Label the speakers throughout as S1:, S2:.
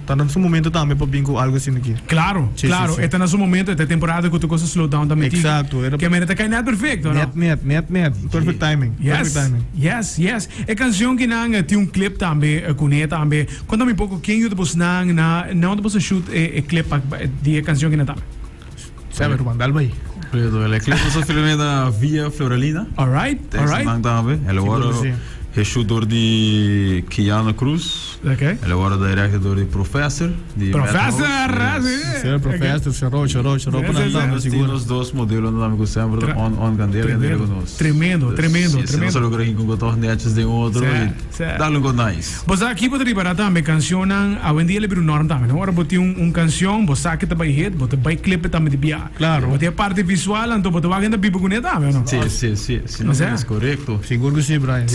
S1: Tá no momento também para vir com algo assim aqui.
S2: Claro,
S1: Sim,
S2: claro.
S1: sim, sim.
S2: Está no momento, é temporada que tu coisa slow down também.
S1: Exato.
S2: Que a menina está net perfeito, não?
S1: Net. Perfect timing. Perfect timing.
S2: Yes. É canção que não tem clip também, com ela também. Conta-me um pouco quem depois não depois shoot clip de canção que não tá.
S1: Sabe, Ruben, dá aí.
S3: El clip was filmado da Via Floralina.
S2: Alright.
S3: Ela agora é shooter de Keanu Cruz.
S2: Ok.
S3: Ela agora é diretor de Professor.
S2: Professor,
S1: Sim, Professor, chorou para nada, seguro.
S3: Os dois modelos não me sempre on candeira e conosco.
S2: Tremendo.
S3: Não só logrei com tornetes de outro e dá logo nice.
S2: Você aqui pode reparar também canção a vendia ele bir norm também. Agora bote canção, você sabe que vai hit, bote vai clip também de bia.
S1: Claro.
S2: Bote a parte visual, então bote vai ainda bibo com ele também, não?
S3: Sim. Se não é correto.
S1: Seguro que sim, Brian.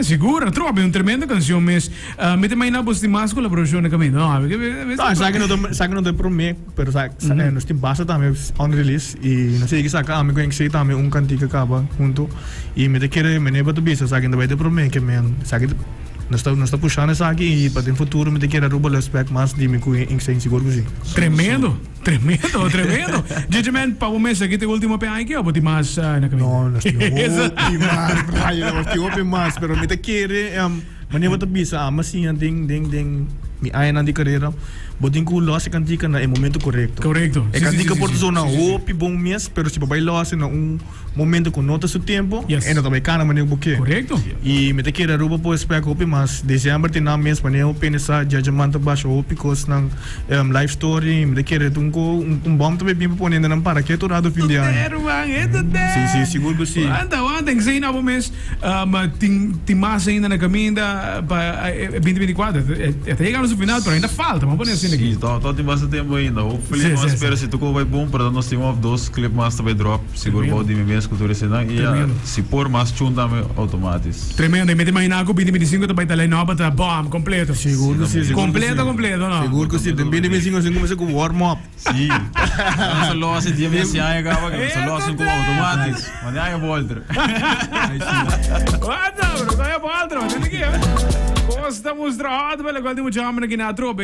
S2: Segura, troca, é uma tremenda canção, mas me também não posso mais colaboração na caminho, não?
S1: Sabe que não tem problema, mas sabe, nós temos basta também on release e não sei que saca, amigo em que sei também cantiga que acaba junto e me te querer me neba tu bisa, sabe que não vai ter problema que men, sabe que nós está puxando isso aqui e para o futuro me te querer roubar o aspecto mais de mim com Inksane seguro que sim.
S2: Tremendo. Gegeman, para o mês aqui tem o último PA aqui ou pode mais na caminho?
S1: Não, nós temos mais, pero me te querer Mane tu bisa mas sim ding mi ai na di carreira botin ku loss cantica na momento correto.
S2: Correcto.
S1: É cantica por zona hope bom mês, pero se vai loss na momento com nota seu tempo, e não também cana mane buque.
S2: Correcto.
S1: E me te queira roupa por spec hope mas dezembro tem na mês mane hope nessa Gegeman tá baixo hope cos nang life story me te queira tungo bom também bem pôr ainda não para que torado fim de ano. Sim, seguro que sim.
S2: Anda, que sei na bom mês, tem mais ainda na caminho da 2024. Até chegamos no final, pero ainda falta, vamos pôr assim aqui.
S3: Tá tem bastante tempo ainda. Hopefully nós espera se tocou vai bom para nós temos dois clipes mais também drop, seguro pode de minha escultura senão e se por mais chun também automático.
S2: Tremendo, e me imaginar que 2025 também tá lá nova tá bom, completo.
S1: Seguro sim.
S2: Completo, não?
S1: Seguro que sim, 2025 assim começa com warm up.
S3: Sim. Só logo assim dia mês já acaba, só logo assim com automático. Mas aí volta.
S2: Quando, bro, aí volta, tem que Costa mostrado, pela qual temos já aqui na tropa,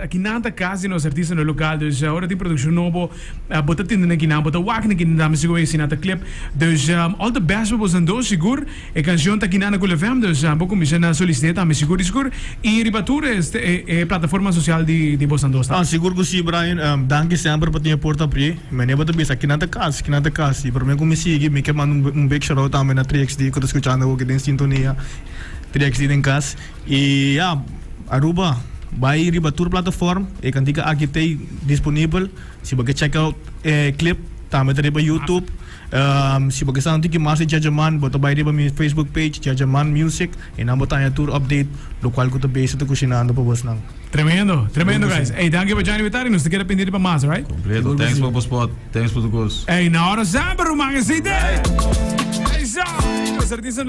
S2: aqui na casa nos artistas no local, dus agora tem produção novo, bota tendo aqui na, bota wak aqui na, mas seguro esse na clip, dus all the best was ando seguro, e canção tá aqui na com levem, dus pouco me já solicitei, mas seguro, e ribatura é plataforma social de Bosando.
S1: Seguro que sim, Brian, danke sempre para ter porta abrir, mas nem bota bem aqui na casa, e para mim como sigue, me quer mandar big shout out também na 3XD, que eu tô escutando aqui em sintonia. 3XD em casa e Aruba vai ribatur plataforma e cantica aqui tem disponível se você check out clip também tem para YouTube se você sabe que mais de Gegeman bota vai para minha Facebook page Gegeman Music e não botar a tour update do qual que tu base tu cozinhando para você não.
S2: Tremendo, guys. Hey, danke por joining me nos te quero pedir para mais, right?
S3: Completo. Thanks for the spot. Thanks for the goals.
S2: Hey, na hora sempre, man, essa ideia. Hey, so, os artistas